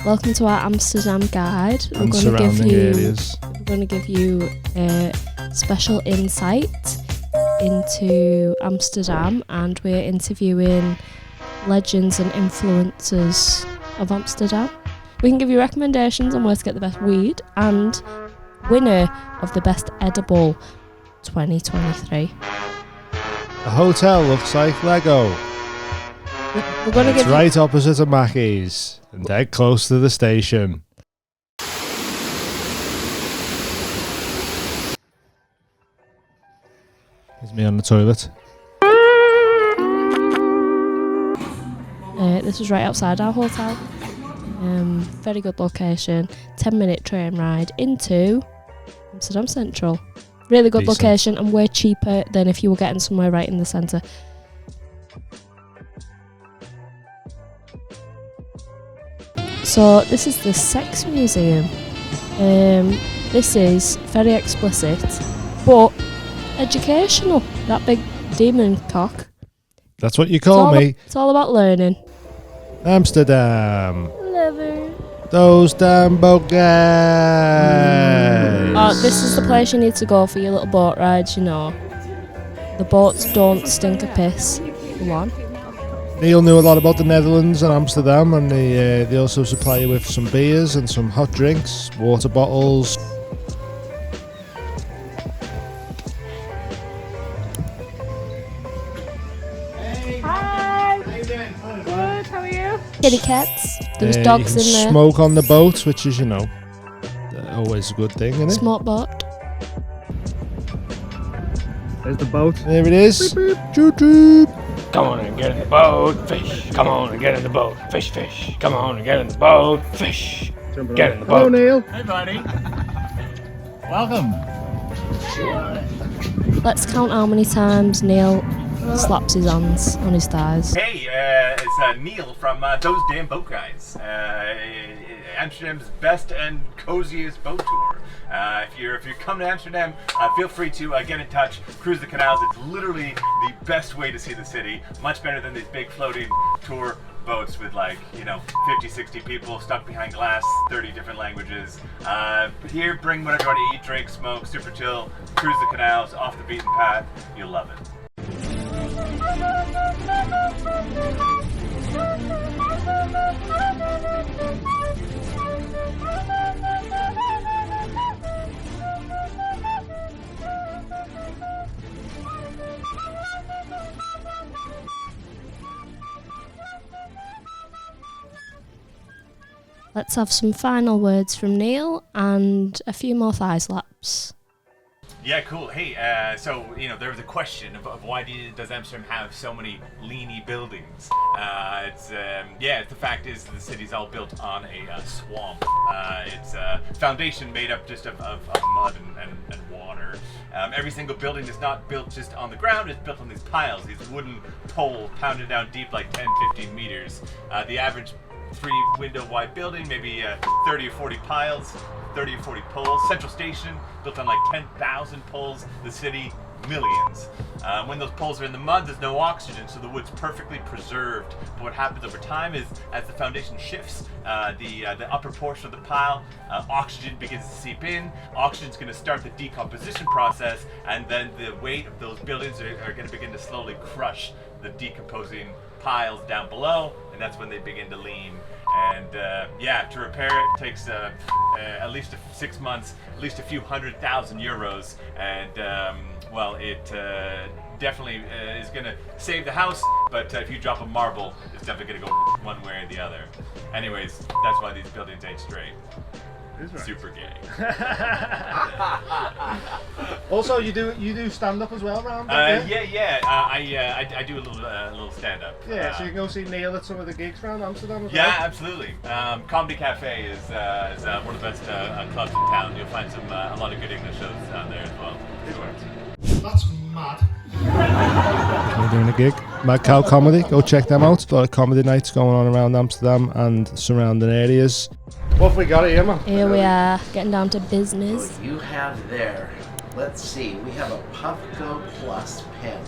Welcome to our Amsterdam guide. And surrounding areas. We're going to give you a special insight into Amsterdam, and we're interviewing legends and influencers of Amsterdam. We can give you recommendations on where to get the best weed and winner of the best edible 2023. The hotel looks like Lego. We're going to It's right opposite of Mackey's and dead close to the station. Here's me on the toilet. This is right outside our hotel. Very good location. 10-minute train ride into Amsterdam Central. Really good Decent. location and way cheaper than if you were getting somewhere right in the centre. So this is the Sex Museum. This is very explicit, but educational. That big demon cock. That's what you call me. It's all about learning. Amsterdam. Lover. Those damn boat guys. Oh, this is the place you need to go for your little boat rides, you know. The boats don't stink a piss. Go on. Neil knew a lot about the Netherlands and Amsterdam, and they also supply you with some beers and some hot drinks, water bottles. Hi! How you doing? Good, how are you? Kitty cats. There's dogs you in can there. Smoke on the boat, which is, always a good thing, isn't it? Smoke boat. There's the boat. There it is. Beep, beep. Choo choo. Come on and get in the boat, fish. Come on and get in the boat, fish, fish. Come on and get in the boat, fish. Get in the Hello, boat. Neil. Hey, buddy. Welcome. Let's count how many times Neil slaps his hands on his thighs. Hey, it's Neil from Those Damn Boat Guys. Amsterdam's best and coziest boat tour. If you come to Amsterdam, feel free to get in touch, cruise the canals. It's literally the best way to see the city. Much better than these big floating tour boats with 50, 60 people stuck behind glass, 30 different languages. Here, bring whatever you want to eat, drink, smoke, super chill, cruise the canals, off the beaten path. You'll love it. Let's have some final words from Neil and a few more thigh slaps. Yeah, cool. Hey, so there was a question of why does Amsterdam have so many leany buildings? The fact is the city's all built on a swamp. It's a foundation made up just of mud and water. Every single building is not built just on the ground, it's built on these piles, these wooden poles pounded down deep like 10, 15 meters. The average 3-window wide building, maybe 30 or 40 piles, 30 or 40 poles. Central Station, built on like 10,000 poles. The city, millions. When those poles are in the mud, there's no oxygen, so the wood's perfectly preserved. But what happens over time is, as the foundation shifts, the upper portion of the pile, oxygen begins to seep in. Oxygen's going to start the decomposition process, and then the weight of those buildings are going to begin to slowly crush the decomposing piles down below, and that's when they begin to lean. And to repair it takes at least 6 months, at least a few €100,000, and it definitely is going to save the house, but if you drop a marble, it's definitely going to go one way or the other. Anyways, that's why these buildings ain't straight. Right. Super gay. Also, you do stand up as well, Ram? I do a little stand up. Yeah, so you can go see Neil at some of the gigs around Amsterdam as well. Yeah, absolutely. Comedy Cafe is one of the best clubs in town. You'll find a lot of good English shows down there as well. That's mad. We're doing a gig. Mad Cow Comedy. Go check them out. A lot of comedy nights going on around Amsterdam and surrounding areas. What have we got here, man? Here we are, getting down to business. What you have there, let's see, we have a Puffco Plus pen.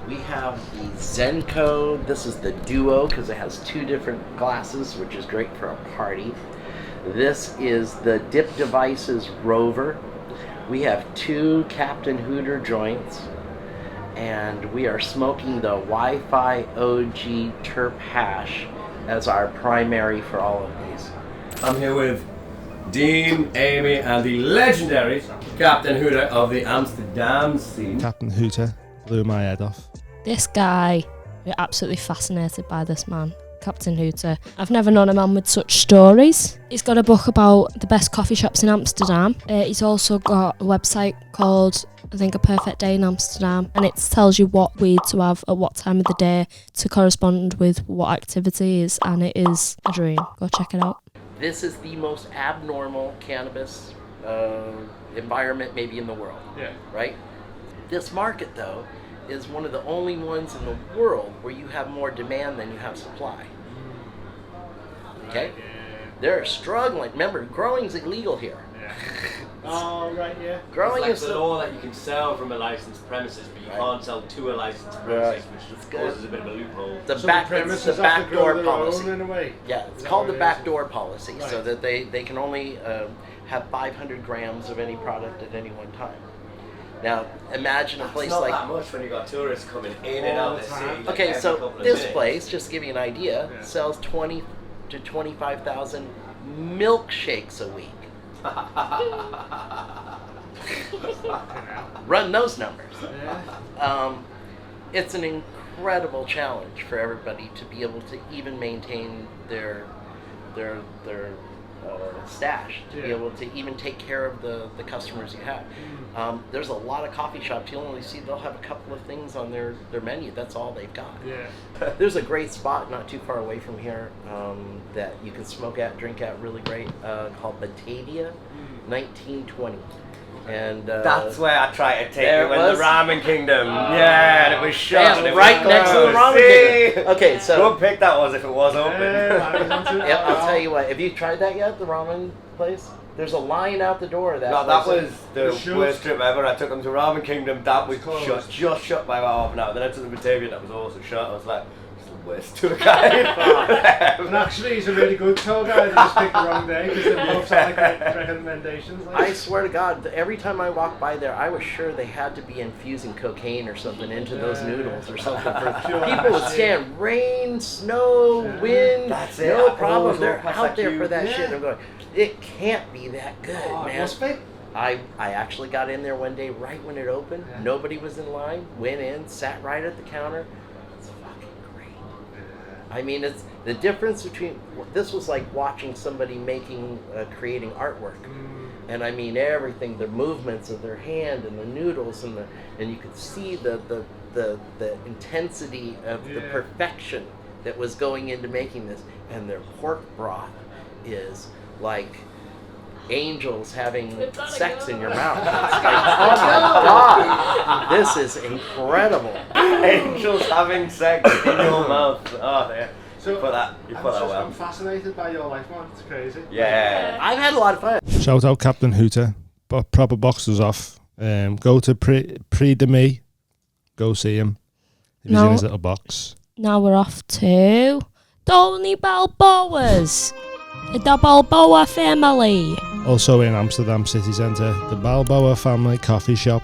We have the Zenko. This is the Duo because it has 2 different glasses, which is great for a party. This is the Dip Devices Rover. We have 2 Captain Hooter joints, and we are smoking the Wi-Fi OG Terp Hash as our primary for all of these. I'm here with Dean, Amy, and the legendary Captain Hooter of the Amsterdam scene. Captain Hooter blew my head off. This guy, we're absolutely fascinated by this man, Captain Hooter. I've never known a man with such stories. He's got a book about the best coffee shops in Amsterdam. He's also got a website called, I think, A Perfect Day in Amsterdam, and it tells you what weed to have at what time of the day to correspond with what activity is, and it is a dream. Go check it out. This is the most abnormal cannabis environment maybe in the world. Yeah. Right? This market, though, is one of the only ones in the world where you have more demand than you have supply. Okay? They're struggling. Remember, growing's illegal here. Yeah. Oh, right, yeah. Growing It's is like the law that you can sell from a licensed premises, but you can't sell to a licensed premises, which causes a bit of a loophole. the So back, the it's premises the have to grow backdoor their policy. own in a way. Yeah, it's Is that called what the it is? backdoor policy, so Right. that they can only have 500 grams of any product at any one time. Now, imagine a place It's not like... that much when you got tourists coming in and out of the city. like Okay, every so couple of this minutes. place, just to give you an idea, Yeah. sells 20 to 25,000 milkshakes a week. Run those numbers. Yeah. It's an incredible challenge for everybody to be able to even maintain their stash, to be Yeah. able to even take care of the customers you have. There's a lot of coffee shops, you'll only see they'll have a couple of things on their menu. That's all they've got. Yeah. There's a great spot not too far away from here that you can smoke at, drink at, really great, called Batavia 1920. And That's where I tried to take there you in was- the Ramen Kingdom. Yeah, and it was shut. Yeah, and it right was next to the closed. Ramen See? Kingdom. Okay, so Good pick that was if it was open. yeah, I'll tell you what. Have you tried that yet? The ramen place? There's a line out the door. No, that place. was the worst trip ever. I took them to Ramen Kingdom. That was shut, just shut by about half an hour. Then I took them to Batavia. That was also shut. I was like, it's the worst tour guide. And actually, he's a really good tour guide. He just picked the wrong day because they both sound like recommendations. Like. I swear to God, every time I walked by there, I was sure they had to be infusing cocaine or something into those noodles or something. People would stand rain, snow, wind, That's it. no I problem. always They're walk past out that there queue. for that Yeah. shit. And I'm going, it can't be that good, Oh, it man. must be. I actually got in there one day right when it opened. Yeah. Nobody was in line. Went in, sat right at the counter. It's fucking great. I mean, it's the difference between this was like watching somebody creating artwork, and I mean everything, the movements of their hand and the noodles and you could see the intensity of the Yeah. perfection that was going into making this, and their pork broth is like angels having sex in your mouth. It's like, oh my God, this is incredible. Angels having sex in your mouth. Oh, yeah. So, You put that well. I'm fascinated by your life, man. It's crazy. Yeah. I've had a lot of fun. Shout out Captain Hooter. Proper boxers off. Go to Prix de Me. Go see him. He's in his little box. Now we're off to Tony Balboa's. The Balboa family. Also in Amsterdam city centre, the Balboa family coffee shop.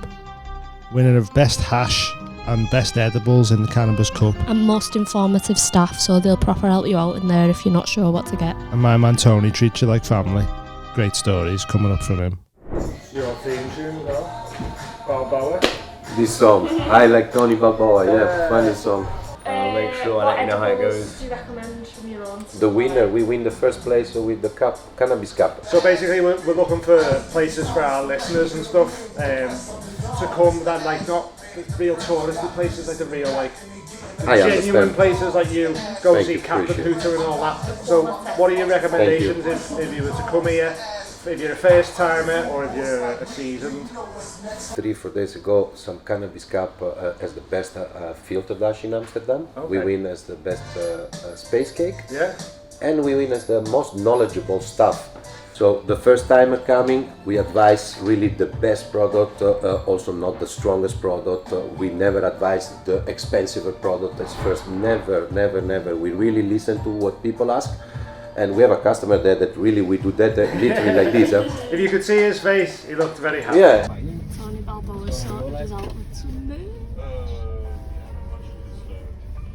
Winner of best hash and best edibles in the Cannabis Cup. And most informative staff, so they'll proper help you out in there if you're not sure what to get. And my man Tony treats you like family. Great stories coming up from him. Your theme tune, though. Balboa. This song, I like Tony Balboa, yeah, funny song. I'll make sure I let you know how it goes. Do you recommend from your own? The winner, we win the first place with the Cannabis Cup. So basically, we're looking for places for our listeners and stuff to come that like not the real touristy places, like the real like I genuine understand. places like you go Thank see you, Captain appreciate it. Hooter and all that. So what are your recommendations if you were to come here? If you're a first timer or if you're a seasoned? 3-4 days ago, some Cannabis Cup as the best filter dash in Amsterdam. We Okay. win as the best space cake. Yeah. And we win as the most knowledgeable staff So the first time coming, we advise really the best product, also not the strongest product. We never advise the expensive product as first, never. We really listen to what people ask. And we have a customer there that really, we do that literally like this. If you could see his face, he looked very happy. Yeah. Tony Balboa sorted us out with some moon.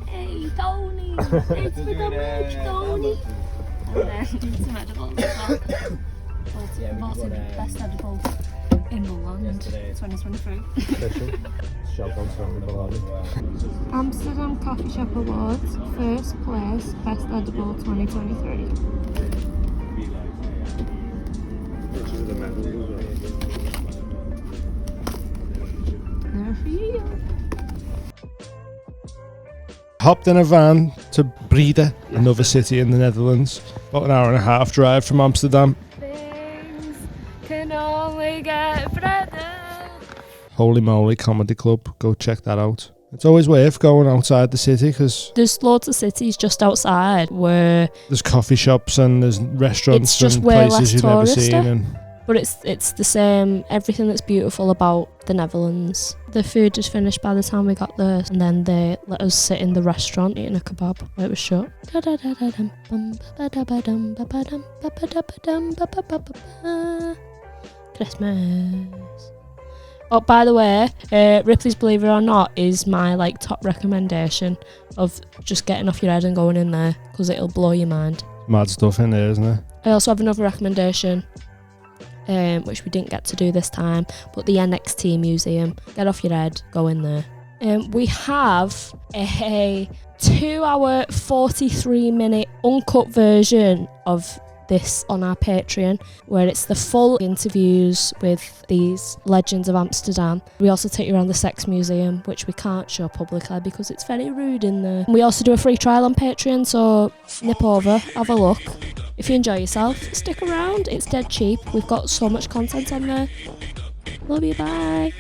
Hey Tony, it's for the merch, Tony. And then some edibles as well. Voted best edible in the land 2023. Amsterdam Coffee Shop Awards, first place, best edible 2023. There for you. Hopped in a van to Breda, another city in the Netherlands. About an hour and a half drive from Amsterdam. Things can only get better. Holy Moly Comedy Club, go check that out. It's always worth going outside the city because There's loads of cities just outside where there's coffee shops and there's restaurants it's just and way places less you've never touristy. seen. And But it's the same, everything that's beautiful about the Netherlands. The food was finished by the time we got there, and then they let us sit in the restaurant eating a kebab where it was shut. Christmas. Oh, by the way, Ripley's Believe It or Not is my like top recommendation of just getting off your head and going in there because it'll blow your mind. mad stuff in there, isn't there? I also have another recommendation, which we didn't get to do this time, but the NXT Museum. Get off your head, go in there. We have a 2-hour, 43-minute uncut version of this on our Patreon, where it's the full interviews with these legends of Amsterdam. We also take you around the sex museum, which we can't show publicly because it's very rude in there. We also do a free trial on Patreon, so nip over, have a look. If you enjoy yourself, stick around, it's dead cheap. We've got so much content on there. Love you, bye.